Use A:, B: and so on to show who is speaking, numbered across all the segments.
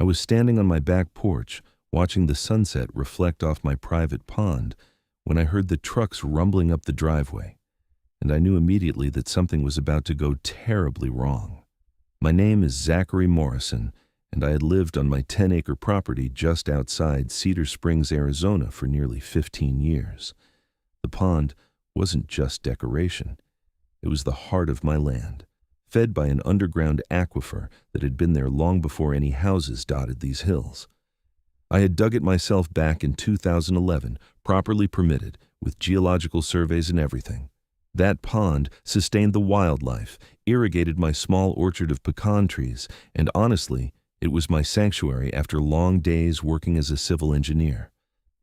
A: I was standing on my back porch, watching the sunset reflect off my private pond, when I heard the trucks rumbling up the driveway, and I knew immediately that something was about to go terribly wrong. My name is Zachary Morrison, and I had lived on my 10-acre property just outside Cedar Springs, Arizona for nearly 15 years. The pond wasn't just decoration. It was the heart of my land, fed by an underground aquifer that had been there long before any houses dotted these hills. I had dug it myself back in 2011, properly permitted, with geological surveys and everything. That pond sustained the wildlife, irrigated my small orchard of pecan trees, and honestly, it was my sanctuary after long days working as a civil engineer.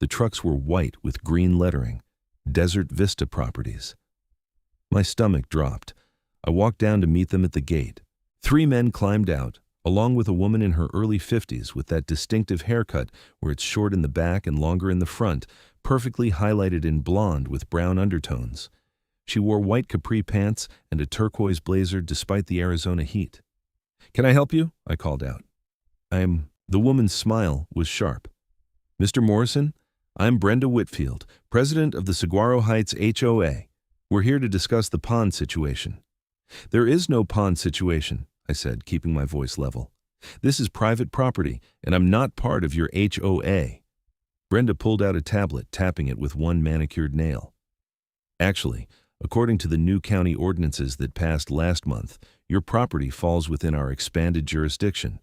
A: The trucks were white with green lettering, Desert Vista Properties. My stomach dropped. I walked down to meet them at the gate. 3 men climbed out, along with a woman in her early 50s with that distinctive haircut where it's short in the back and longer in the front, perfectly highlighted in blonde with brown undertones. She wore white capri pants and a turquoise blazer despite the Arizona heat. "Can I help you?" I called out. The woman's smile was sharp. "Mr. Morrison, I'm Brenda Whitfield, president of the Saguaro Heights HOA. We're here to discuss the pond situation." "There is no pond situation," I said, keeping my voice level. "This is private property, and I'm not part of your HOA. Brenda pulled out a tablet, tapping it with one manicured nail. "Actually, according to the new county ordinances that passed last month, your property falls within our expanded jurisdiction.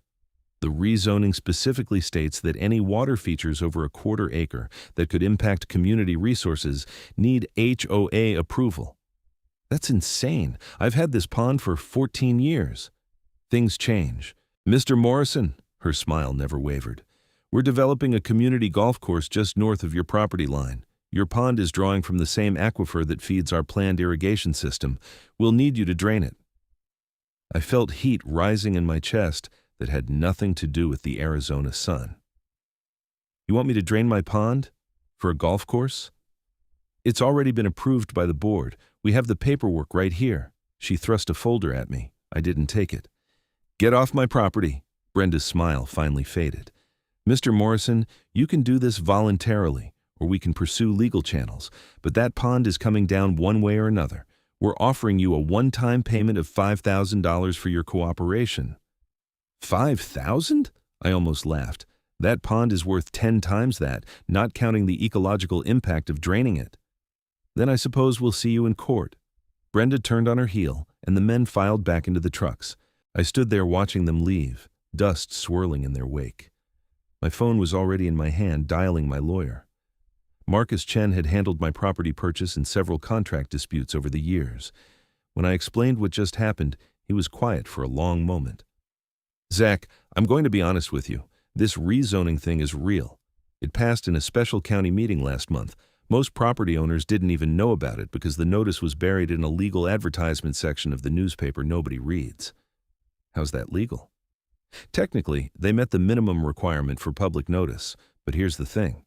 A: The rezoning specifically states that any water features over a quarter acre that could impact community resources need HOA approval." "That's insane. I've had this pond for 14 years. "Things change. Mr. Morrison," her smile never wavered, "we're developing a community golf course just north of your property line. Your pond is drawing from the same aquifer that feeds our planned irrigation system. We'll need you to drain it." I felt heat rising in my chest that had nothing to do with the Arizona sun. "You want me to drain my pond? For a golf course?" "It's already been approved by the board. We have the paperwork right here." She thrust a folder at me. I didn't take it. "Get off my property." Brenda's smile finally faded. "Mr. Morrison, you can do this voluntarily, or we can pursue legal channels, but that pond is coming down one way or another. We're offering you a one-time payment of $5,000 for your cooperation." "5,000?" I almost laughed. "That pond is worth 10 times that, not counting the ecological impact of draining it." "Then I suppose we'll see you in court." Brenda turned on her heel, and the men filed back into the trucks. I stood there watching them leave, dust swirling in their wake. My phone was already in my hand, dialing my lawyer. Marcus Chen had handled my property purchase and several contract disputes over the years. When I explained what just happened, he was quiet for a long moment. "Zach, I'm going to be honest with you. This rezoning thing is real. It passed in a special county meeting last month. Most property owners didn't even know about it because the notice was buried in a legal advertisement section of the newspaper nobody reads." "How's that legal?" "Technically, they met the minimum requirement for public notice, but here's the thing.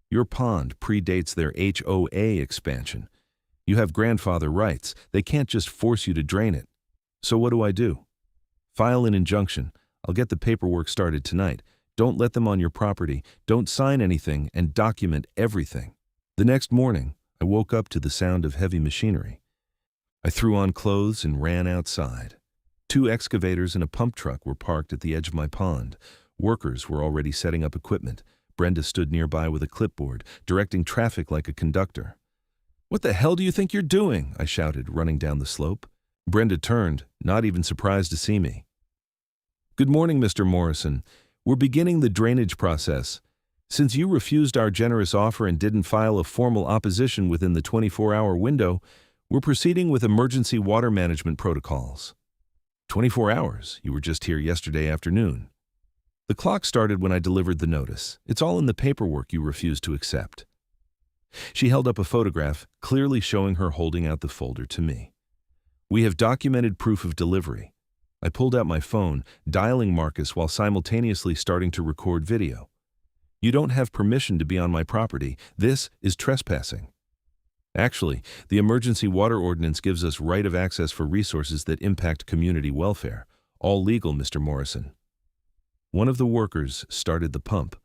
A: Your pond predates their HOA expansion. You have grandfather rights. They can't just force you to drain it. So what do? File an injunction. I'll get the paperwork started tonight. Don't let them on your property. Don't sign anything, and document everything." The next morning, I woke up to the sound of heavy machinery. I threw on clothes and ran outside. 2 excavators and a pump truck were parked at the edge of my pond. Workers were already setting up equipment. Brenda stood nearby with a clipboard, directing traffic like a conductor. "What the hell do you think you're doing?" I shouted, running down the slope. Brenda turned, not even surprised to see me. "Good morning, Mr. Morrison. We're beginning the drainage process. Since you refused our generous offer and didn't file a formal opposition within the 24-hour window, we're proceeding with emergency water management protocols." 24 hours? You were just here yesterday afternoon. "The clock started when I delivered the notice. It's all in the paperwork you refused to accept." She held up a photograph, clearly showing her holding out the folder to me. "We have documented proof of delivery." I pulled out my phone, dialing Marcus while simultaneously starting to record video. "You don't have permission to be on my property. This is trespassing." "Actually, the emergency water ordinance gives us right of access for resources that impact community welfare. All legal, Mr. Morrison." One of the workers started the pump.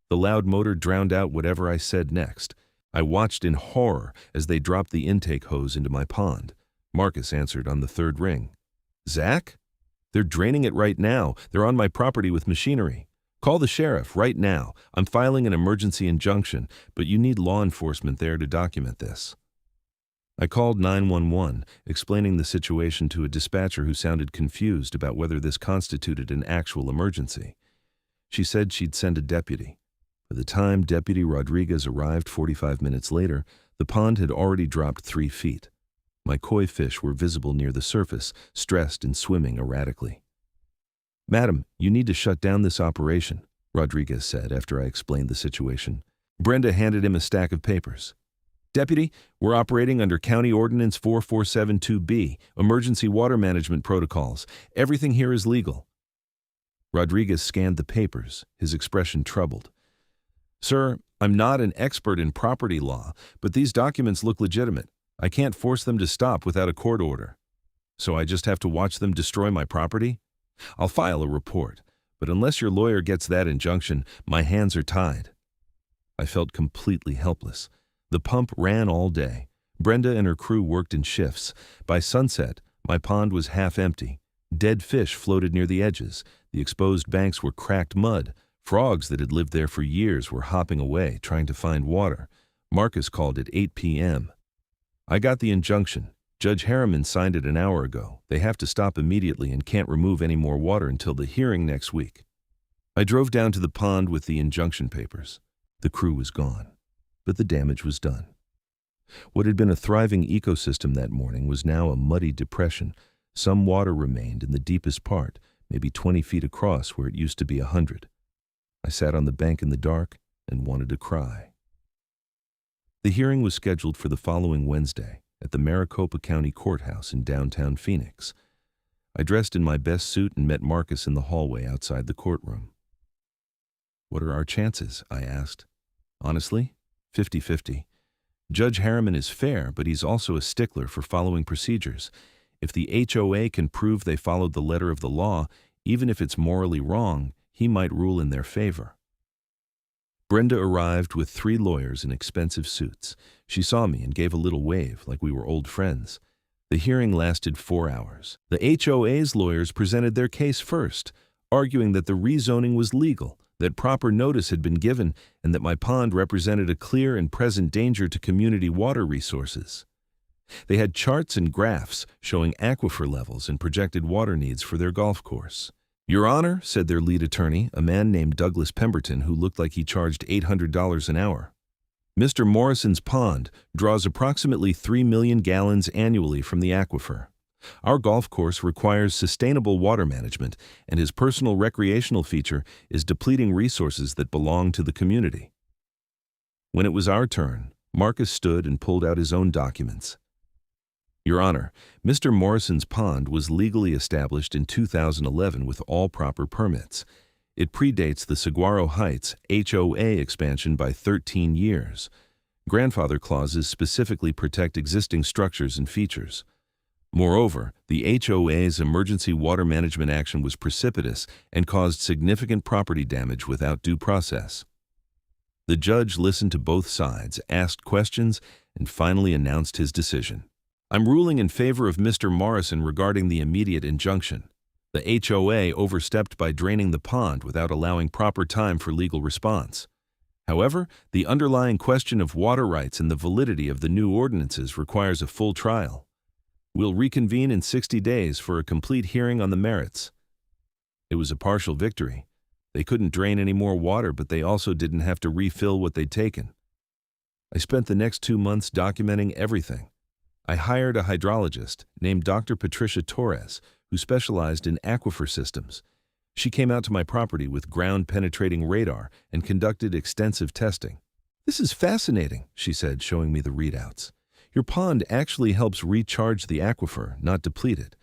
A: The loud motor drowned out whatever I said next. I watched in horror as they dropped the intake hose into my pond. Marcus answered on the third ring. Zach? They're draining it right now. They're on my property with machinery. Call the sheriff right now. I'm filing an emergency injunction, but you need law enforcement there to document this. I called 911, explaining the situation to a dispatcher who sounded confused about whether this constituted an actual emergency. She said she'd send a deputy. By the time Deputy Rodriguez arrived 45 minutes later, the pond had already dropped 3 feet. My koi fish were visible near the surface, stressed and swimming erratically. Madam, you need to shut down this operation, Rodriguez said after I explained the situation. Brenda handed him a stack of papers. Deputy, we're operating under County Ordinance 4472B, Emergency Water Management Protocols. Everything here is legal. Rodriguez scanned the papers, his expression troubled. Sir, I'm not an expert in property law, but these documents look legitimate. I can't force them to stop without a court order. So I just have to watch them destroy my property? I'll file a report, but unless your lawyer gets that injunction, my hands are tied. I felt completely helpless. The pump ran all day. Brenda and her crew worked in shifts. By sunset, my pond was half empty. Dead fish floated near the edges. The exposed banks were cracked mud. Frogs that had lived there for years were hopping away, trying to find water. Marcus called at 8 p.m. I got the injunction. Judge Harriman signed it an hour ago. They have to stop immediately and can't remove any more water until the hearing next week. I drove down to the pond with the injunction papers. The crew was gone, but the damage was done. What had been a thriving ecosystem that morning was now a muddy depression. Some water remained in the deepest part, maybe 20 feet across where it used to be 100. I sat on the bank in the dark and wanted to cry. The hearing was scheduled for the following Wednesday at the Maricopa County Courthouse in downtown Phoenix. I dressed in my best suit and met Marcus in the hallway outside the courtroom. What are our chances? I asked. Honestly, 50-50. Judge Harriman is fair, but he's also a stickler for following procedures. If the HOA can prove they followed the letter of the law, even if it's morally wrong, he might rule in their favor. Brenda arrived with 3 lawyers in expensive suits. She saw me and gave a little wave, like we were old friends. The hearing lasted 4 hours. The HOA's lawyers presented their case first, arguing that the rezoning was legal, that proper notice had been given, and that my pond represented a clear and present danger to community water resources. They had charts and graphs showing aquifer levels and projected water needs for their golf course. Your Honor, said their lead attorney, a man named Douglas Pemberton who looked like he charged $800 an hour. Mr. Morrison's pond draws approximately 3 million gallons annually from the aquifer. Our golf course requires sustainable water management, and his personal recreational feature is depleting resources that belong to the community. When it was our turn, Marcus stood and pulled out his own documents. Your Honor, Mr. Morrison's pond was legally established in 2011 with all proper permits. It predates the Saguaro Heights HOA expansion by 13 years. Grandfather clauses specifically protect existing structures and features. Moreover, the HOA's emergency water management action was precipitous and caused significant property damage without due process. The judge listened to both sides, asked questions, and finally announced his decision. I'm ruling in favor of Mr. Morrison regarding the immediate injunction. The HOA overstepped by draining the pond without allowing proper time for legal response. However, the underlying question of water rights and the validity of the new ordinances requires a full trial. We'll reconvene in 60 days for a complete hearing on the merits. It was a partial victory. They couldn't drain any more water, but they also didn't have to refill what they'd taken. I spent the next 2 months documenting everything. I hired a hydrologist named Dr. Patricia Torres, who specialized in aquifer systems. She came out to my property with ground-penetrating radar and conducted extensive testing. This is fascinating, she said, showing me the readouts. Your pond actually helps recharge the aquifer, not deplete it.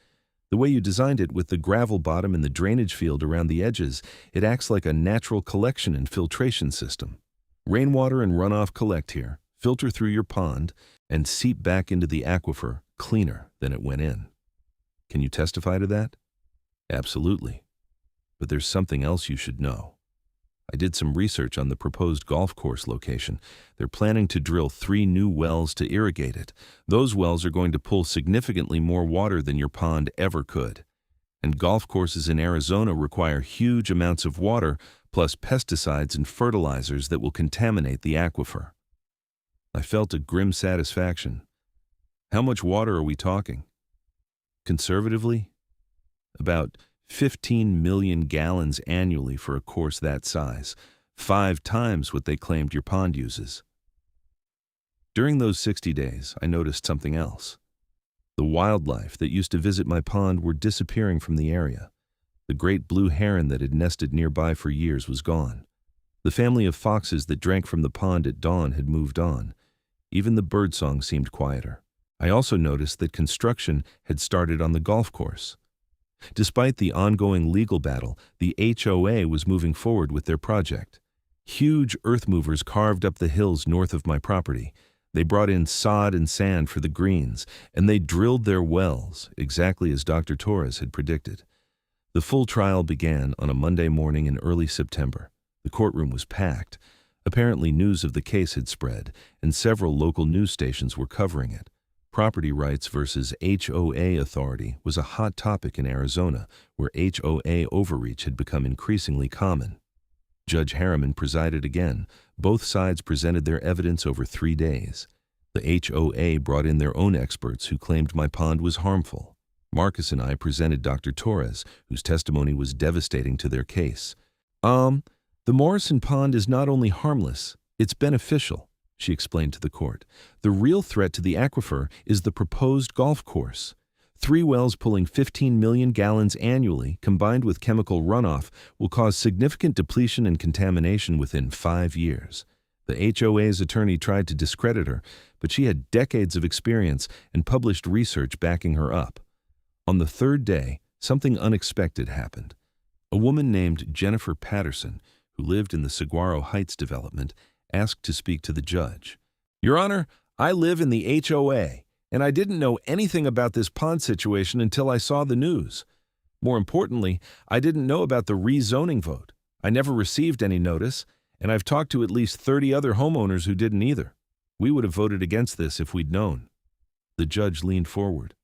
A: The way you designed it with the gravel bottom and the drainage field around the edges, it acts like a natural collection and filtration system. Rainwater and runoff collect here, filter through your pond, and seep back into the aquifer cleaner than it went in. Can you testify to that? Absolutely. but there's something else you should know. I did some research on the proposed golf course location. They're planning to drill 3 new wells to irrigate it. Those wells are going to pull significantly more water than your pond ever could. And golf courses in Arizona require huge amounts of water, plus pesticides and fertilizers that will contaminate the aquifer. I felt a grim satisfaction. How much water are we talking? Conservatively, about 15 million gallons annually for a course that size, 5 times what they claimed your pond uses. During those 60 days, I noticed something else. The wildlife that used to visit my pond were disappearing from the area. The great blue heron that had nested nearby for years was gone. The family of foxes that drank from the pond at dawn had moved on. Even the birdsong seemed quieter. I also noticed that construction had started on the golf course. Despite the ongoing legal battle, the HOA was moving forward with their project. Huge earth movers carved up the hills north of my property. They brought in sod and sand for the greens, and they drilled their wells, exactly as Dr. Torres had predicted. The full trial began on a Monday morning in early September. The courtroom was packed. Apparently news of the case had spread, and several local news stations were covering it. Property rights versus HOA authority was a hot topic in Arizona, where HOA overreach had become increasingly common. Judge Harriman presided again. Both sides presented their evidence over 3 days. The HOA brought in their own experts who claimed my pond was harmful. Marcus and I presented Dr. Torres, whose testimony was devastating to their case. The Morrison pond is not only harmless, it's beneficial, she explained to the court. The real threat to the aquifer is the proposed golf course. 3 wells pulling 15 million gallons annually, combined with chemical runoff, will cause significant depletion and contamination within 5 years. The HOA's attorney tried to discredit her, but she had decades of experience and published research backing her up. On the 3rd day, something unexpected happened. A woman named Jennifer Patterson, who lived in the Saguaro Heights development, asked to speak to the judge. "Your Honor, I live in the HOA, and I didn't know anything about this pond situation until I saw the news. More importantly, I didn't know about the rezoning vote. I never received any notice, and I've talked to at least 30 other homeowners who didn't either. We would have voted against this if we'd known." The judge leaned forward.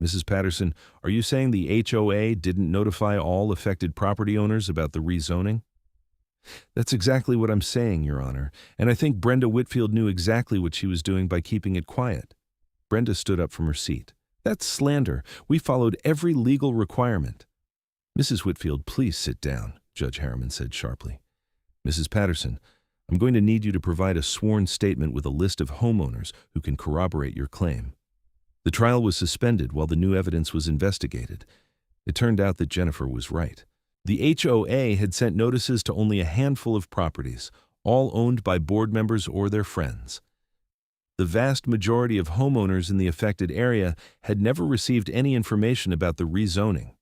A: "Mrs. Patterson, are you saying the HOA didn't notify all affected property owners about the rezoning?" "That's exactly what I'm saying, Your Honor, and I think Brenda Whitfield knew exactly what she was doing by keeping it quiet." Brenda stood up from her seat. "That's slander. We followed every legal requirement." "Mrs. Whitfield, please sit down," Judge Harriman said sharply. "Mrs. Patterson, I'm going to need you to provide a sworn statement with a list of homeowners who can corroborate your claim." The trial was suspended while the new evidence was investigated. It turned out that Jennifer was right. The HOA had sent notices to only a handful of properties, all owned by board members or their friends. The vast majority of homeowners in the affected area had never received any information about the rezoning.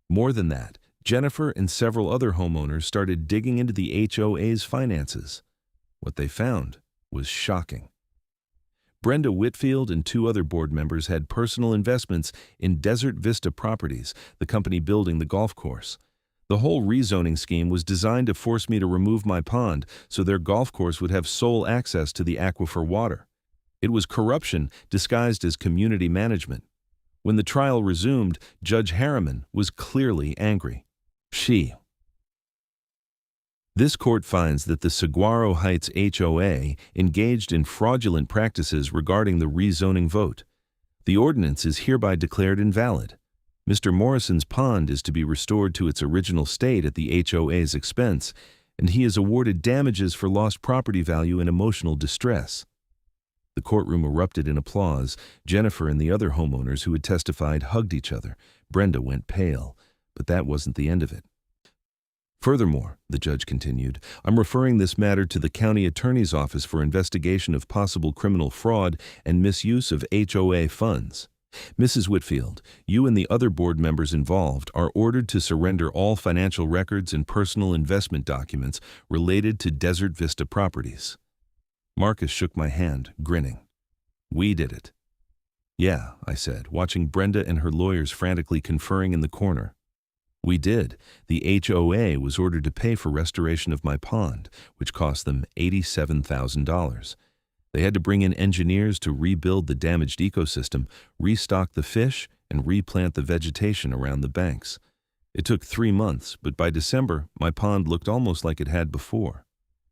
A: More than that, Jennifer and several other homeowners started digging into the HOA's finances. What they found was shocking. Brenda Whitfield and 2 other board members had personal investments in Desert Vista Properties, the company building the golf course. The whole rezoning scheme was designed to force me to remove my pond so their golf course would have sole access to the aquifer water. It was corruption disguised as community management. When the trial resumed, Judge Harriman was clearly angry. This court finds that the Saguaro Heights HOA engaged in fraudulent practices regarding the rezoning vote. The ordinance is hereby declared invalid. Mr. Morrison's pond is to be restored to its original state at the HOA's expense, and he is awarded damages for lost property value and emotional distress. The courtroom erupted in applause. Jennifer and the other homeowners who had testified hugged each other. Brenda went pale, but that wasn't the end of it. "Furthermore," the judge continued, "I'm referring this matter to the county attorney's office for investigation of possible criminal fraud and misuse of HOA funds. Mrs. Whitfield, you and the other board members involved are ordered to surrender all financial records and personal investment documents related to Desert Vista Properties." Marcus shook my hand, grinning. "We did it." "Yeah," I said, watching Brenda and her lawyers frantically conferring in the corner. We did. The HOA was ordered to pay for restoration of my pond, which cost them $87,000. They had to bring in engineers to rebuild the damaged ecosystem, restock the fish, and replant the vegetation around the banks. It took 3 months, but by December, my pond looked almost like it had before.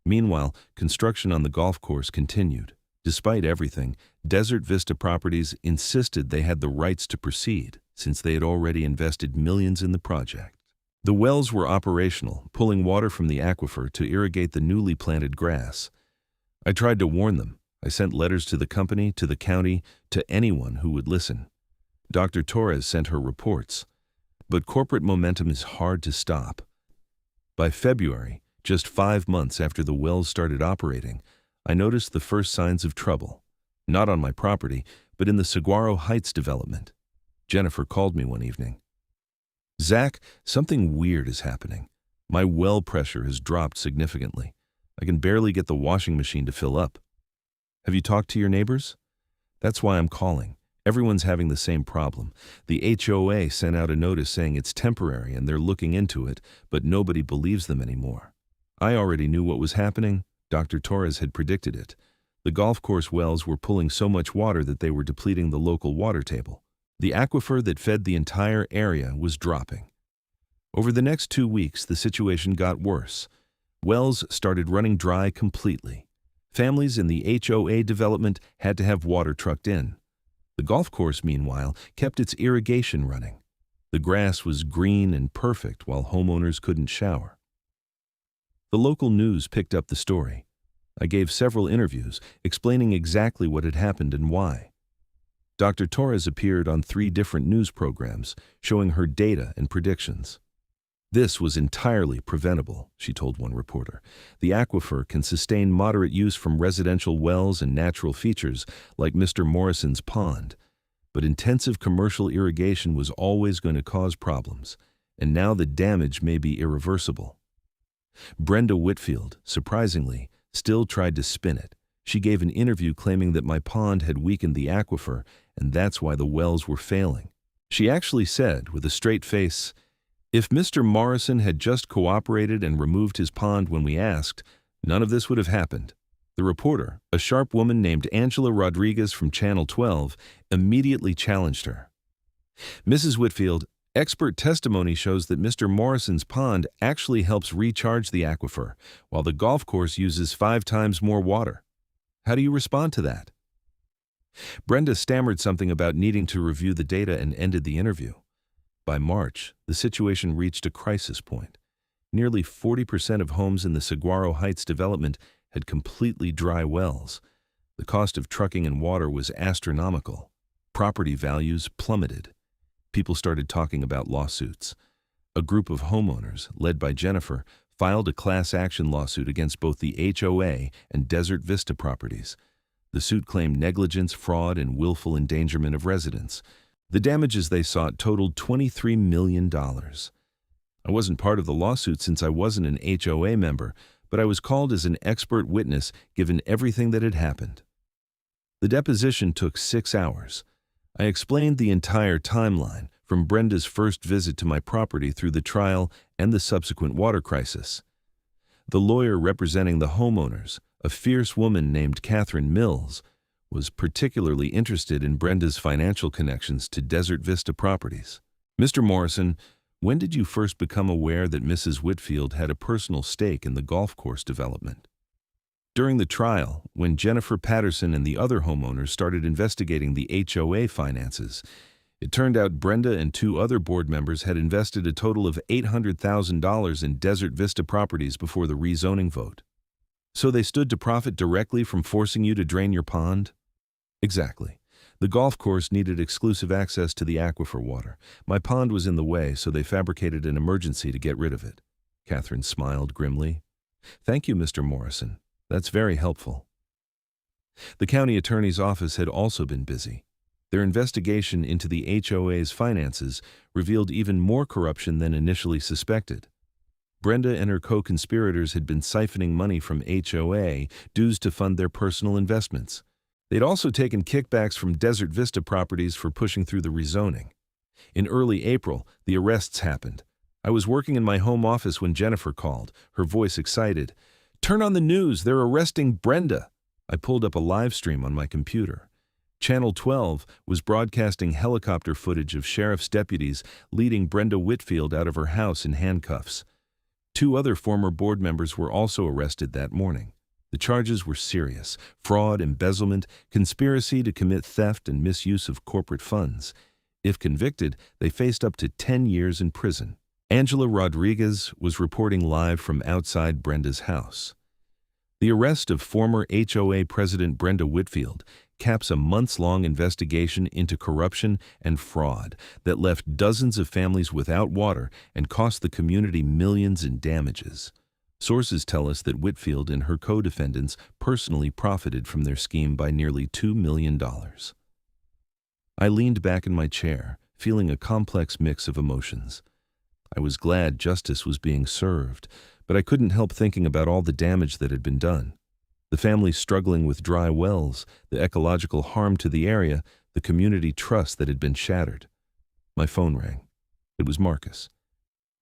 A: Meanwhile, construction on the golf course continued. Despite everything, Desert Vista Properties insisted they had the rights to proceed, since they had already invested millions in the project. The wells were operational, pulling water from the aquifer to irrigate the newly planted grass. I tried to warn them. I sent letters to the company, to the county, to anyone who would listen. Dr. Torres sent her reports. But corporate momentum is hard to stop. By February, just 5 months after the wells started operating, I noticed the first signs of trouble. Not on my property, but in the Saguaro Heights development. Jennifer called me one evening. "Zach, something weird is happening. My well pressure has dropped significantly. I can barely get the washing machine to fill up. Have you talked to your neighbors?" "That's why I'm calling. Everyone's having the same problem. The HOA sent out a notice saying it's temporary and they're looking into it, but nobody believes them anymore." I already knew what was happening. Dr. Torres had predicted it. The golf course wells were pulling so much water that they were depleting the local water table. The aquifer that fed the entire area was dropping. Over the next 2 weeks, the situation got worse. Wells started running dry completely. Families in the HOA development had to have water trucked in. The golf course, meanwhile, kept its irrigation running. The grass was green and perfect while homeowners couldn't shower. The local news picked up the story. I gave several interviews explaining exactly what had happened and why. Dr. Torres appeared on 3 different news programs, showing her data and predictions. "This was entirely preventable," she told one reporter. "The aquifer can sustain moderate use from residential wells and natural features like Mr. Morrison's pond. But intensive commercial irrigation was always going to cause problems, and now the damage may be irreversible." Brenda Whitfield, surprisingly, still tried to spin it. She gave an interview claiming that my pond had weakened the aquifer, and that's why the wells were failing. She actually said, with a straight face, "If Mr. Morrison had just cooperated and removed his pond when we asked, none of this would have happened." The reporter, a sharp woman named Angela Rodriguez from Channel 12, immediately challenged her. "Mrs. Whitfield, expert testimony shows that Mr. Morrison's pond actually helps recharge the aquifer, while the golf course uses 5 times more water. How do you respond to that?" Brenda stammered something about needing to review the data and ended the interview. By March, the situation reached a crisis point. Nearly 40% of homes in the Saguaro Heights development had completely dry wells. The cost of trucking and water was astronomical. Property values plummeted. People started talking about lawsuits. A group of homeowners, led by Jennifer, filed a class action lawsuit against both the HOA and Desert Vista Properties. The suit claimed negligence, fraud, and willful endangerment of residents. The damages they sought totaled $23 million. I wasn't part of the lawsuit since I wasn't an HOA member, but I was called as an expert witness given everything that had happened. The deposition took 6 hours. I explained the entire timeline, from Brenda's first visit to my property through the trial and the subsequent water crisis. The lawyer representing the homeowners, a fierce woman named Catherine Mills, was particularly interested in Brenda's financial connections to Desert Vista Properties. "Mr. Morrison, when did you first become aware that Mrs. Whitfield had a personal stake in the golf course development?" "During the trial, when Jennifer Patterson and the other homeowners started investigating the HOA finances. It turned out Brenda and 2 other board members had invested a total of $800,000 in Desert Vista Properties before the rezoning vote." "So they stood to profit directly from forcing you to drain your pond?" "Exactly. The golf course needed exclusive access to the aquifer water. My pond was in the way, so they fabricated an emergency to get rid of it." Catherine smiled grimly. "Thank you, Mr. Morrison. That's very helpful." The county attorney's office had also been busy. Their investigation into the HOA's finances revealed even more corruption than initially suspected. Brenda and her co-conspirators had been siphoning money from HOA dues to fund their personal investments. They'd also taken kickbacks from Desert Vista Properties for pushing through the rezoning. In early April, the arrests happened. I was working in my home office when Jennifer called, her voice excited. "Turn on the news, they're arresting Brenda." I pulled up a live stream on my computer. Channel 12 was broadcasting helicopter footage of sheriff's deputies leading Brenda Whitfield out of her house in handcuffs. 2 other former board members were also arrested that morning. The charges were serious: fraud, embezzlement, conspiracy to commit theft, and misuse of corporate funds. If convicted, they faced up to 10 years in prison. Angela Rodriguez was reporting live from outside Brenda's house. The arrest of former HOA President Brenda Whitfield caps a months-long investigation into corruption and fraud that left dozens of families without water and cost the community millions in damages. Sources tell us that Whitfield and her co-defendants personally profited from their scheme by nearly $2 million. I leaned back in my chair, feeling a complex mix of emotions. I was glad justice was being served, but I couldn't help thinking about all the damage that had been done. The families struggling with dry wells, the ecological harm to the area, the community trust that had been shattered. My phone rang. It was Marcus.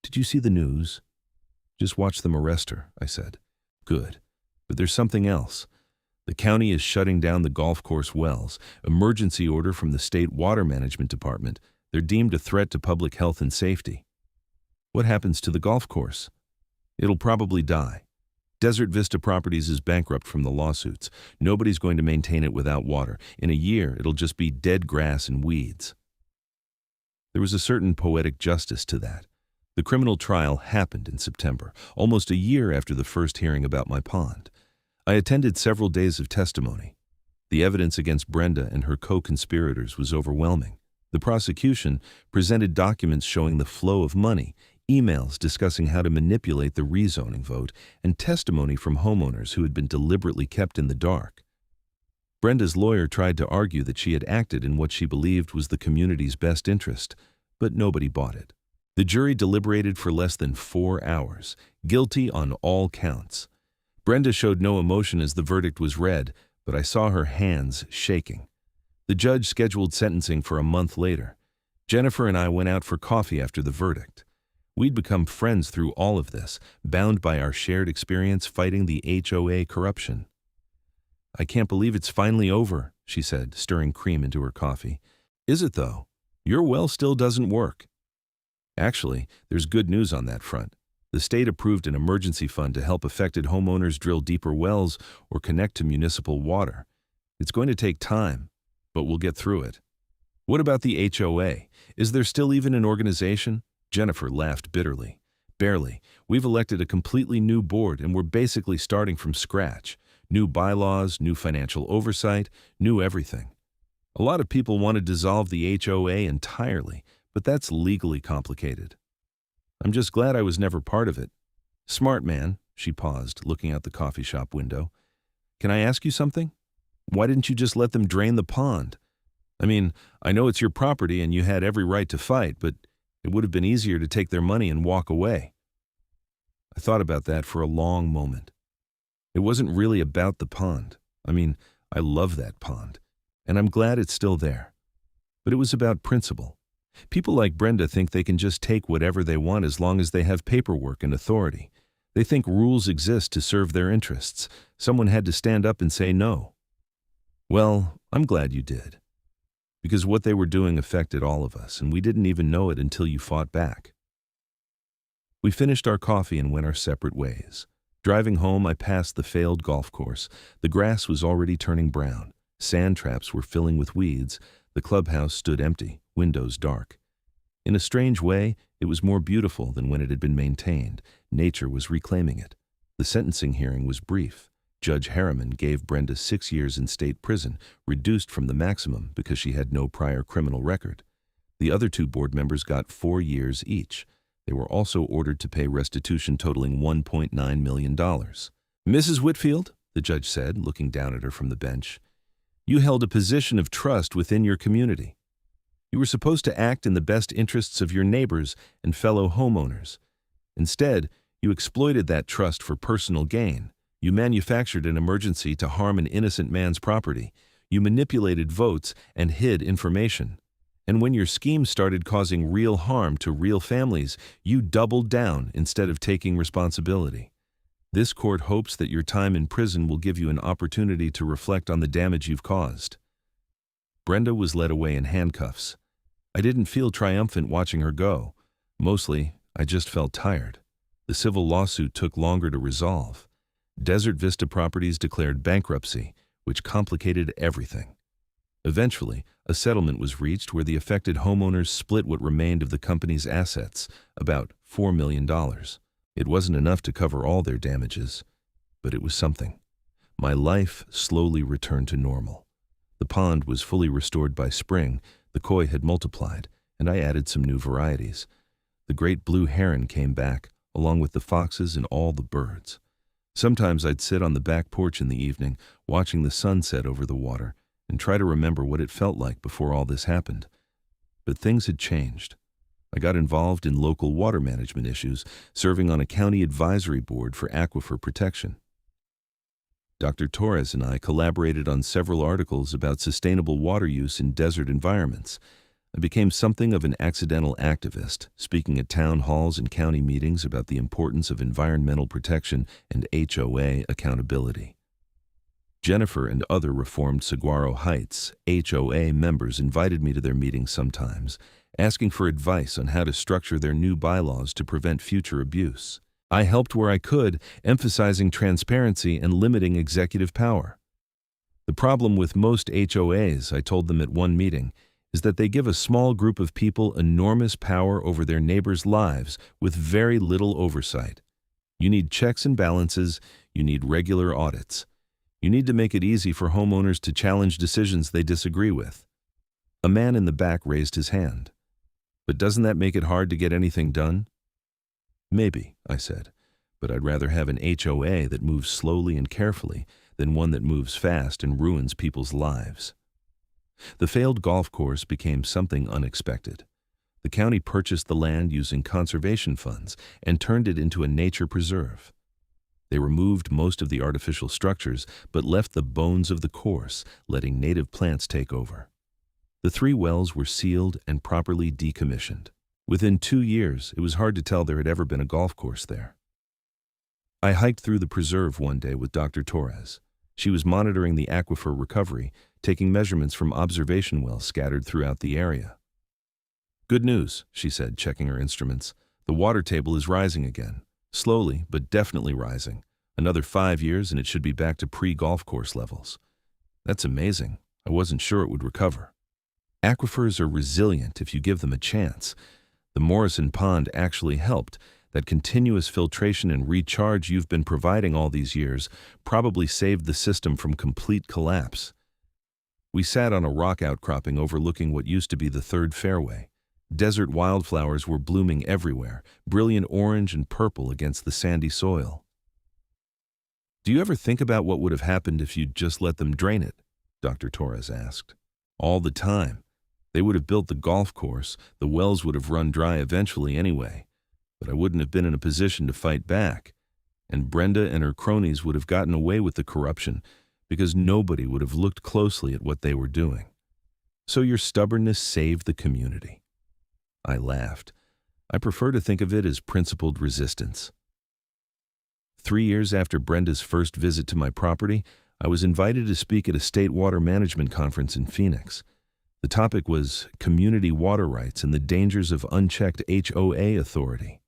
A: "Did you see the news?" "Just watch them arrest her," I said. "Good. But there's something else. The county is shutting down the golf course wells. Emergency order from the state water management department. They're deemed a threat to public health and safety." "What happens to the golf course?" "It'll probably die. Desert Vista Properties is bankrupt from the lawsuits. Nobody's going to maintain it without water. In a year, it'll just be dead grass and weeds." There was a certain poetic justice to that. The criminal trial happened in September, almost a year after the first hearing about my pond. I attended several days of testimony. The evidence against Brenda and her co-conspirators was overwhelming. The prosecution presented documents showing the flow of money, emails discussing how to manipulate the rezoning vote, and testimony from homeowners who had been deliberately kept in the dark. Brenda's lawyer tried to argue that she had acted in what she believed was the community's best interest, but nobody bought it. The jury deliberated for less than 4 hours, guilty on all counts. Brenda showed no emotion as the verdict was read, but I saw her hands shaking. The judge scheduled sentencing for a month later. Jennifer and I went out for coffee after the verdict. We'd become friends through all of this, bound by our shared experience fighting the HOA corruption. "I can't believe it's finally over," she said, stirring cream into her coffee. "Is it, though? Your well still doesn't work." "Actually, there's good news on that front. The state approved an emergency fund to help affected homeowners drill deeper wells or connect to municipal water. It's going to take time, but we'll get through it." "What about the HOA? Is there still even an organization?" Jennifer laughed bitterly. "Barely. We've elected a completely new board and we're basically starting from scratch. New bylaws, new financial oversight, new everything. A lot of people want to dissolve the HOA entirely, but that's legally complicated. I'm just glad I was never part of it." "Smart man," she paused, looking out the coffee shop window. "Can I ask you something? Why didn't you just let them drain the pond? I mean, I know it's your property and you had every right to fight, but it would have been easier to take their money and walk away." I thought about that for a long moment. It wasn't really about the pond. I mean, I love that pond, and I'm glad it's still there. But it was about principle. People like Brenda think they can just take whatever they want as long as they have paperwork and authority. They think rules exist to serve their interests. Someone had to stand up and say no. Well, I'm glad you did. Because what they were doing affected all of us, and we didn't even know it until you fought back. We finished our coffee and went our separate ways. Driving home, I passed the failed golf course. The grass was already turning brown. Sand traps were filling with weeds. The clubhouse stood empty, windows dark. In a strange way, it was more beautiful than when it had been maintained. Nature was reclaiming it. The sentencing hearing was brief. Judge Harriman gave Brenda 6 years in state prison, reduced from the maximum because she had no prior criminal record. The other 2 board members got 4 years each. They were also ordered to pay restitution totaling $1.9 million. "Mrs. Whitfield," the judge said, looking down at her from the bench, "you held a position of trust within your community. You were supposed to act in the best interests of your neighbors and fellow homeowners. Instead, you exploited that trust for personal gain. You manufactured an emergency to harm an innocent man's property. You manipulated votes and hid information. And when your scheme started causing real harm to real families, you doubled down instead of taking responsibility. This court hopes that your time in prison will give you an opportunity to reflect on the damage you've caused. Brenda was led away in handcuffs. I didn't feel triumphant watching her go. Mostly, I just felt tired. The civil lawsuit took longer to resolve. Desert Vista Properties declared bankruptcy, which complicated everything. Eventually, a settlement was reached where the affected homeowners split what remained of the company's assets, about $4 million. It wasn't enough to cover all their damages, but it was something. My life slowly returned to normal. The pond was fully restored by spring, the koi had multiplied, and I added some new varieties. The great blue heron came back, along with the foxes and all the birds. Sometimes I'd sit on the back porch in the evening, watching the sunset over the water, and try to remember what it felt like before all this happened. But things had changed. I got involved in local water management issues, serving on a county advisory board for aquifer protection. Dr. Torres and I collaborated on several articles about sustainable water use in desert environments. I became something of an accidental activist, speaking at town halls and county meetings about the importance of environmental protection and HOA accountability. Jennifer and other reformed Saguaro Heights HOA members invited me to their meetings sometimes, asking for advice on how to structure their new bylaws to prevent future abuse. I helped where I could, emphasizing transparency and limiting executive power. The problem with most HOAs, I told them at one meeting, is that they give a small group of people enormous power over their neighbors' lives with very little oversight. You need checks and balances, you need regular audits. You need to make it easy for homeowners to challenge decisions they disagree with. A man in the back raised his hand. But doesn't that make it hard to get anything done? Maybe, I said, but I'd rather have an HOA that moves slowly and carefully than one that moves fast and ruins people's lives. The failed golf course became something unexpected. The county purchased the land using conservation funds and turned it into a nature preserve. They removed most of the artificial structures but left the bones of the course, letting native plants take over. The 3 wells were sealed and properly decommissioned. Within 2 years, it was hard to tell there had ever been a golf course there. I hiked through the preserve one day with Dr. Torres. She was monitoring the aquifer recovery, taking measurements from observation wells scattered throughout the area. "Good news," she said, checking her instruments. "The water table is rising again. Slowly, but definitely rising. Another 5 years and it should be back to pre-golf course levels." "That's amazing. I wasn't sure it would recover." Aquifers are resilient if you give them a chance. The Morrison Pond actually helped. That continuous filtration and recharge you've been providing all these years probably saved the system from complete collapse. We sat on a rock outcropping overlooking what used to be the 3rd fairway. Desert wildflowers were blooming everywhere, brilliant orange and purple against the sandy soil. "Do you ever think about what would have happened if you'd just let them drain it?" Dr. Torres asked. "All the time. They would have built the golf course, the wells would have run dry eventually anyway, but I wouldn't have been in a position to fight back, and Brenda and her cronies would have gotten away with the corruption because nobody would have looked closely at what they were doing. So your stubbornness saved the community." I laughed. I prefer to think of it as principled resistance. 3 years after Brenda's first visit to my property, I was invited to speak at a state water management conference in Phoenix. The topic was community water rights and the dangers of unchecked HOA authority.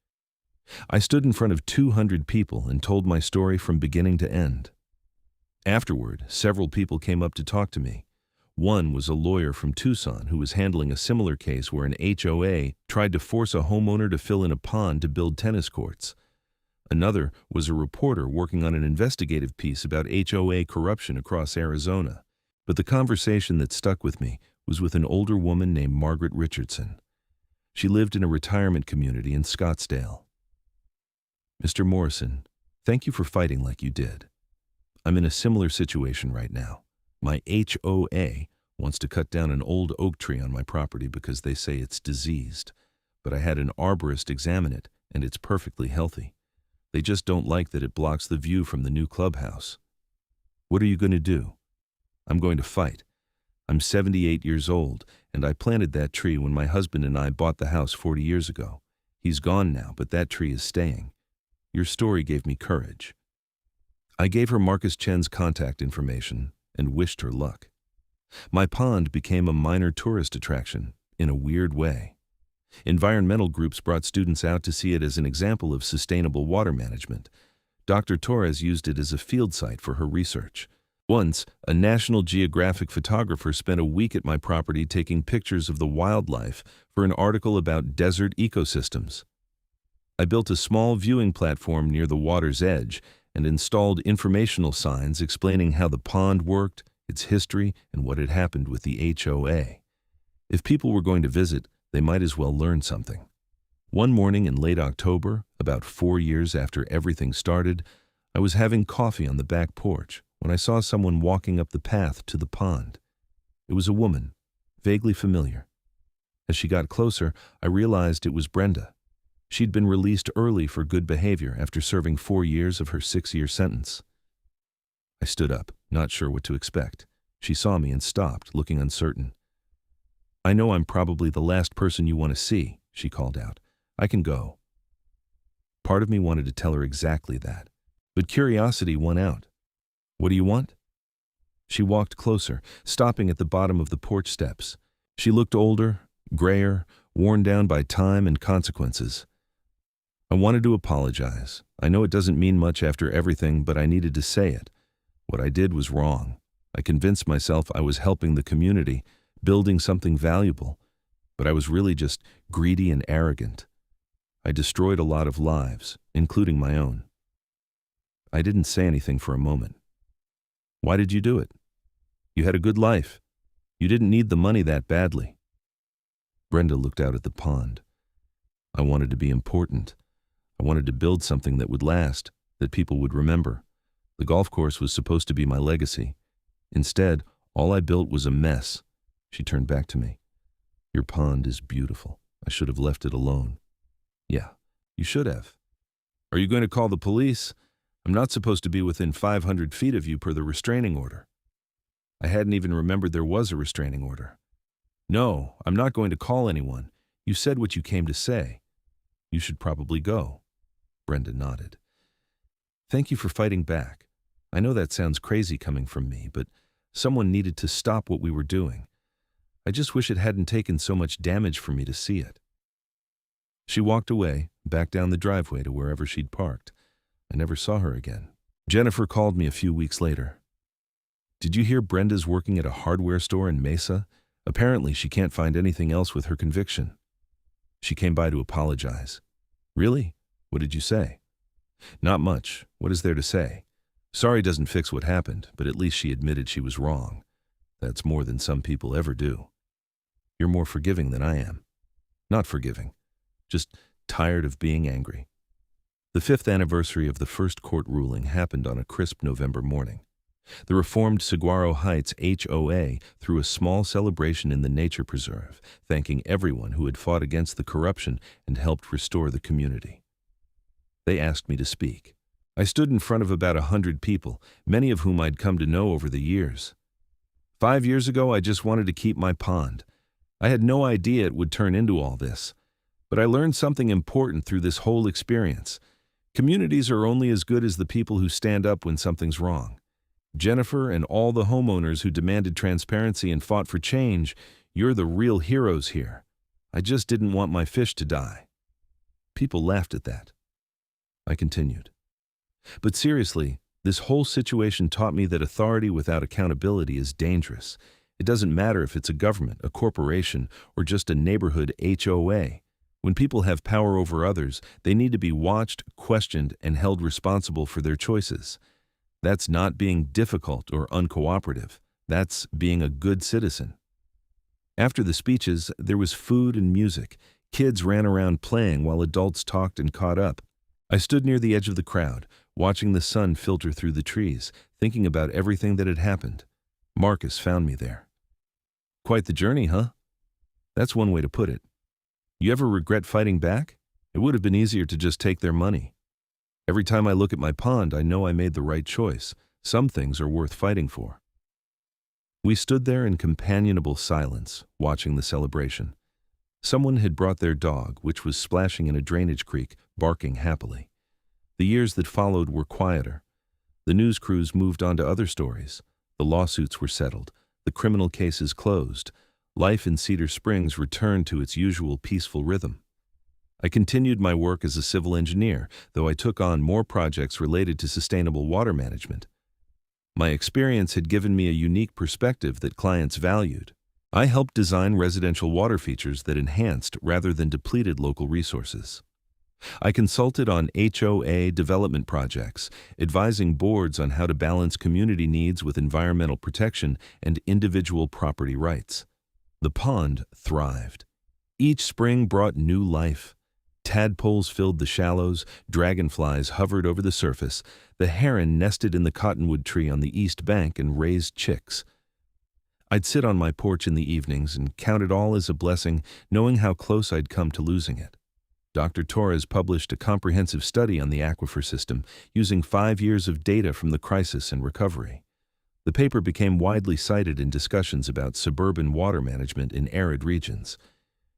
A: I stood in front of 200 people and told my story from beginning to end. Afterward, several people came up to talk to me. One was a lawyer from Tucson who was handling a similar case where an HOA tried to force a homeowner to fill in a pond to build tennis courts. Another was a reporter working on an investigative piece about HOA corruption across Arizona. But the conversation that stuck with me was with an older woman named Margaret Richardson. She lived in a retirement community in Scottsdale. "Mr. Morrison, thank you for fighting like you did. I'm in a similar situation right now. My HOA wants to cut down an old oak tree on my property because they say it's diseased, but I had an arborist examine it and it's perfectly healthy. They just don't like that it blocks the view from the new clubhouse. What are you going to do?" "I'm going to fight. I'm 78 years old, and I planted that tree when my husband and I bought the house 40 years ago. He's gone now, but that tree is staying. Your story gave me courage." I gave her Marcus Chen's contact information and wished her luck. My pond became a minor tourist attraction, in a weird way. Environmental groups brought students out to see it as an example of sustainable water management. Dr. Torres used it as a field site for her research. Once, a National Geographic photographer spent a week at my property taking pictures of the wildlife for an article about desert ecosystems. I built a small viewing platform near the water's edge and installed informational signs explaining how the pond worked, its history, and what had happened with the HOA. If people were going to visit, they might as well learn something. One morning in late October, about 4 years after everything started, I was having coffee on the back porch when I saw someone walking up the path to the pond. It was a woman, vaguely familiar. As she got closer, I realized it was Brenda. She'd been released early for good behavior after serving 4 years of her 6-year sentence. I stood up, not sure what to expect. She saw me and stopped, looking uncertain. "I know I'm probably the last person you want to see," she called out. "I can go." Part of me wanted to tell her exactly that, but curiosity won out. "What do you want?" She walked closer, stopping at the bottom of the porch steps. She looked older, grayer, worn down by time and consequences. I wanted to apologize. I know it doesn't mean much after everything, but I needed to say it. What I did was wrong. I convinced myself I was helping the community, building something valuable, but I was really just greedy and arrogant. I destroyed a lot of lives, including my own. I didn't say anything for a moment. "Why did you do it? You had a good life. You didn't need the money that badly." Brenda looked out at the pond. "I wanted to be important. I wanted to build something that would last, that people would remember. The golf course was supposed to be my legacy. Instead, all I built was a mess." She turned back to me. "Your pond is beautiful. I should have left it alone." "Yeah, you should have." "Are you going to call the police? I'm not supposed to be within 500 feet of you per the restraining order." I hadn't even remembered there was a restraining order. "No, I'm not going to call anyone. You said what you came to say. You should probably go." Brenda nodded. "Thank you for fighting back. I know that sounds crazy coming from me, but someone needed to stop what we were doing. I just wish it hadn't taken so much damage for me to see it." She walked away, back down the driveway to wherever she'd parked. I never saw her again. Jennifer called me a few weeks later. "Did you hear Brenda's working at a hardware store in Mesa? Apparently she can't find anything else with her conviction." She came by to apologize. "Really? What did you say?" "Not much. What is there to say? Sorry doesn't fix what happened, but at least she admitted she was wrong. That's more than some people ever do." "You're more forgiving than I am." "Not forgiving. Just tired of being angry." The 5th anniversary of the first court ruling happened on a crisp November morning. The reformed Saguaro Heights HOA threw a small celebration in the nature preserve, thanking everyone who had fought against the corruption and helped restore the community. They asked me to speak. I stood in front of about 100 people, many of whom I'd come to know over the years. 5 years ago, I just wanted to keep my pond. I had no idea it would turn into all this. But I learned something important through this whole experience. Communities are only as good as the people who stand up when something's wrong. Jennifer and all the homeowners who demanded transparency and fought for change, you're the real heroes here. I just didn't want my fish to die." People laughed at that. I continued. "But seriously, this whole situation taught me that authority without accountability is dangerous. It doesn't matter if it's a government, a corporation, or just a neighborhood HOA. When people have power over others, they need to be watched, questioned, and held responsible for their choices. That's not being difficult or uncooperative. That's being a good citizen." After the speeches, there was food and music. Kids ran around playing while adults talked and caught up. I stood near the edge of the crowd, watching the sun filter through the trees, thinking about everything that had happened. Marcus found me there. "Quite the journey, huh?" "That's one way to put it." "You ever regret fighting back? It would have been easier to just take their money. Every time I look at my pond, I know I made the right choice. Some things are worth fighting for." We stood there in companionable silence, watching the celebration. Someone had brought their dog, which was splashing in a drainage creek, barking happily. The years that followed were quieter. The news crews moved on to other stories. The lawsuits were settled, the criminal cases closed. Life in Cedar Springs returned to its usual peaceful rhythm. I continued my work as a civil engineer, though I took on more projects related to sustainable water management. My experience had given me a unique perspective that clients valued. I helped design residential water features that enhanced rather than depleted local resources. I consulted on HOA development projects, advising boards on how to balance community needs with environmental protection and individual property rights. The pond thrived. Each spring brought new life. Tadpoles filled the shallows, dragonflies hovered over the surface, the heron nested in the cottonwood tree on the east bank and raised chicks. I'd sit on my porch in the evenings and count it all as a blessing, knowing how close I'd come to losing it. Dr. Torres published a comprehensive study on the aquifer system, using 5 years of data from the crisis and recovery. The paper became widely cited in discussions about suburban water management in arid regions.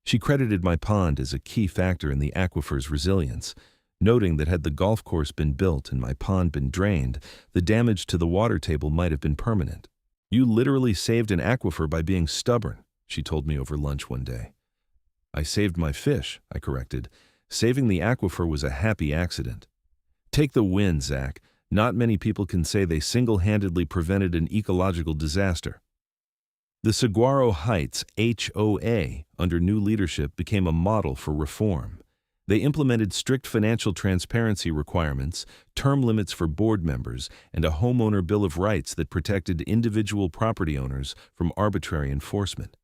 A: She credited my pond as a key factor in the aquifer's resilience, noting that had the golf course been built and my pond been drained, the damage to the water table might have been permanent. "You literally saved an aquifer by being stubborn," she told me over lunch one day. "I saved my fish," I corrected. "Saving the aquifer was a happy accident." Take the win, Zach. Not many people can say they single-handedly prevented an ecological disaster. The Saguaro Heights HOA, under new leadership, became a model for reform. They implemented strict financial transparency requirements, term limits for board members, and a homeowner bill of rights that protected individual property owners from arbitrary enforcement.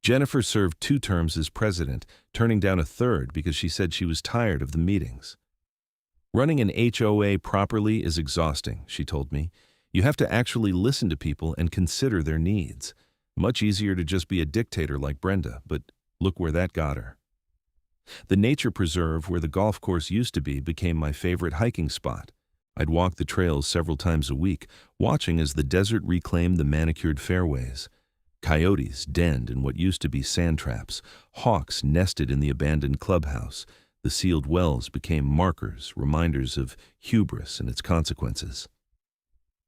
A: Jennifer served 2 terms as president, turning down a third because she said she was tired of the meetings. "Running an HOA properly is exhausting," she told me. "You have to actually listen to people and consider their needs. Much easier to just be a dictator like Brenda, but look where that got her." The nature preserve where the golf course used to be became my favorite hiking spot. I'd walk the trails several times a week, watching as the desert reclaimed the manicured fairways. Coyotes denned in what used to be sand traps. Hawks nested in the abandoned clubhouse. The sealed wells became markers, reminders of hubris and its consequences.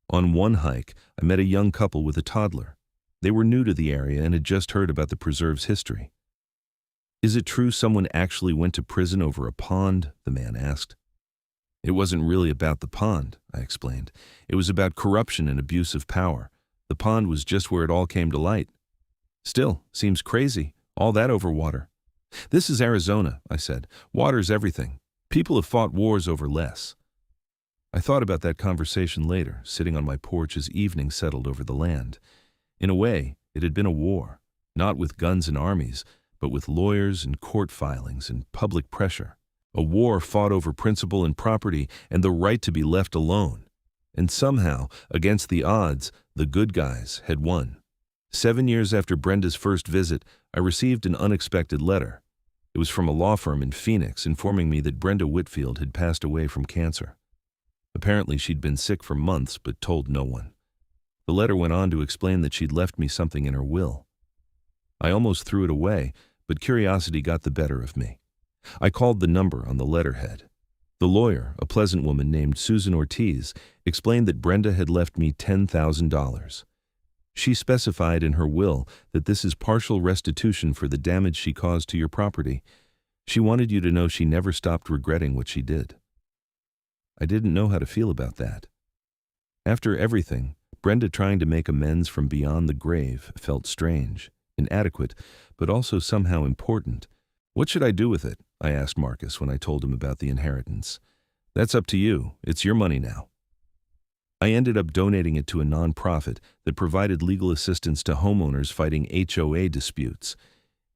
A: On one hike, I met a young couple with a toddler. They were new to the area and had just heard about the preserve's history. "Is it true someone actually went to prison over a pond?" the man asked. "It wasn't really about the pond," I explained. "It was about corruption and abuse of power. The pond was just where it all came to light." "Still, seems crazy, all that over water." "This is Arizona," I said. "Water's everything. People have fought wars over less." I thought about that conversation later, sitting on my porch as evening settled over the land. In a way, it had been a war, not with guns and armies, but with lawyers and court filings and public pressure. A war fought over principle and property and the right to be left alone. And somehow, against the odds, the good guys had won. 7 years after Brenda's first visit, I received an unexpected letter. It was from a law firm in Phoenix informing me that Brenda Whitfield had passed away from cancer. Apparently she'd been sick for months but told no one. The letter went on to explain that she'd left me something in her will. I almost threw it away, but curiosity got the better of me. I called the number on the letterhead. The lawyer, a pleasant woman named Susan Ortiz, explained that Brenda had left me $10,000. She specified in her will that this is partial restitution for the damage she caused to your property. She wanted you to know she never stopped regretting what she did. I didn't know how to feel about that. After everything, Brenda trying to make amends from beyond the grave felt strange, inadequate, but also somehow important. "What should I do with it?" I asked Marcus when I told him about the inheritance. "That's up to you. It's your money now." I ended up donating it to a nonprofit that provided legal assistance to homeowners fighting HOA disputes.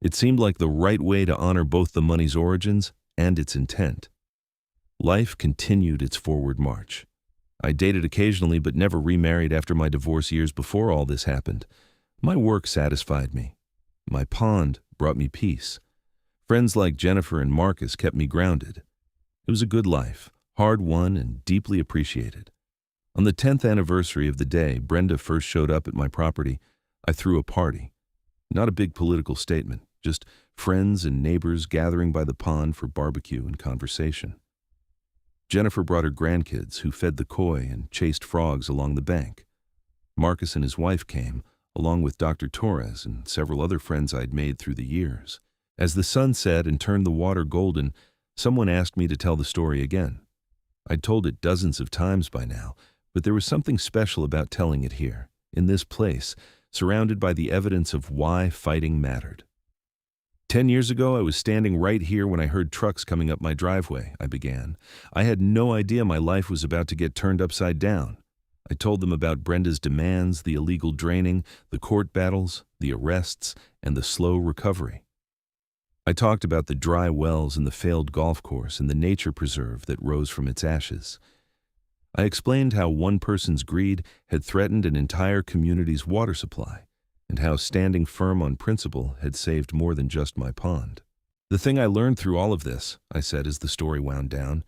A: It seemed like the right way to honor both the money's origins and its intent. Life continued its forward march. I dated occasionally but never remarried after my divorce years before all this happened. My work satisfied me. My pond brought me peace. Friends like Jennifer and Marcus kept me grounded. It was a good life, hard-won and deeply appreciated. On the 10th anniversary of the day Brenda first showed up at my property, I threw a party. Not a big political statement, just friends and neighbors gathering by the pond for barbecue and conversation. Jennifer brought her grandkids, who fed the koi and chased frogs along the bank. Marcus and his wife came, along with Dr. Torres and several other friends I'd made through the years. As the sun set and turned the water golden, someone asked me to tell the story again. I'd told it dozens of times by now, but there was something special about telling it here, in this place, surrounded by the evidence of why fighting mattered. 10 years ago, I was standing right here when I heard trucks coming up my driveway, I began. I had no idea my life was about to get turned upside down. I told them about Brenda's demands, the illegal draining, the court battles, the arrests, and the slow recovery. I talked about the dry wells and the failed golf course and the nature preserve that rose from its ashes. I explained how one person's greed had threatened an entire community's water supply, and how standing firm on principle had saved more than just my pond. The thing I learned through all of this, I said as the story wound down,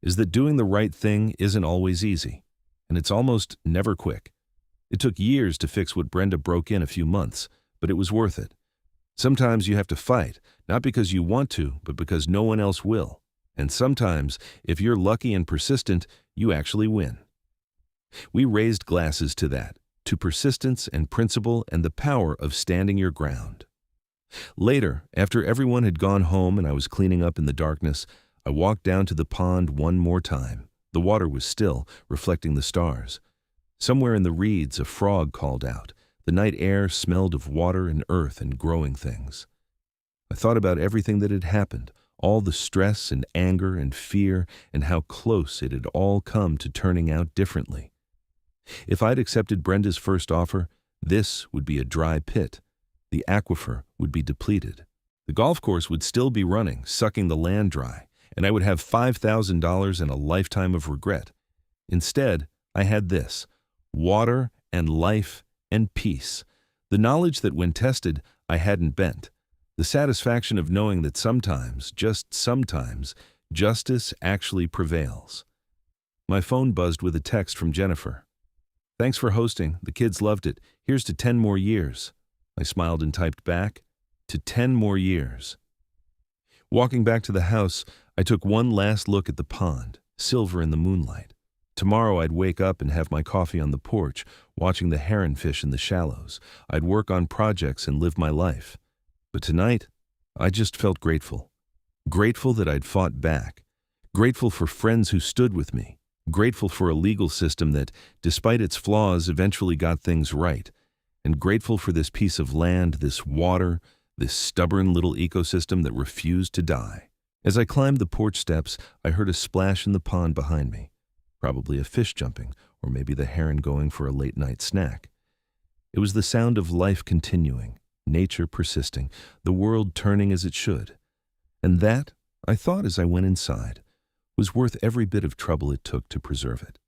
A: is that doing the right thing isn't always easy, and it's almost never quick. It took years to fix what Brenda broke in a few months, but it was worth it. Sometimes you have to fight, not because you want to, but because no one else will. And sometimes, if you're lucky and persistent, you actually win. We raised glasses to that, to persistence and principle and the power of standing your ground. Later, after everyone had gone home and I was cleaning up in the darkness, I walked down to the pond one more time. The water was still, reflecting the stars. Somewhere in the reeds, a frog called out. The night air smelled of water and earth and growing things. I thought about everything that had happened, all the stress and anger and fear, and how close it had all come to turning out differently. If I'd accepted Brenda's first offer, this would be a dry pit. The aquifer would be depleted. The golf course would still be running, sucking the land dry, and I would have $5,000 and a lifetime of regret. Instead, I had this: water and life and peace. The knowledge that when tested, I hadn't bent. The satisfaction of knowing that sometimes, just sometimes, justice actually prevails. My phone buzzed with a text from Jennifer. "Thanks for hosting. The kids loved it. Here's to 10 more years." I smiled and typed back, "To 10 more years." Walking back to the house, I took one last look at the pond, silver in the moonlight. Tomorrow I'd wake up and have my coffee on the porch, watching the heronfish in the shallows. I'd work on projects and live my life. But tonight, I just felt grateful. Grateful that I'd fought back. Grateful for friends who stood with me. Grateful for a legal system that, despite its flaws, eventually got things right. And grateful for this piece of land, this water, this stubborn little ecosystem that refused to die. As I climbed the porch steps, I heard a splash in the pond behind me. Probably a fish jumping, or maybe the heron going for a late-night snack. It was the sound of life continuing, nature persisting, the world turning as it should. And that, I thought as I went inside, was worth every bit of trouble it took to preserve it.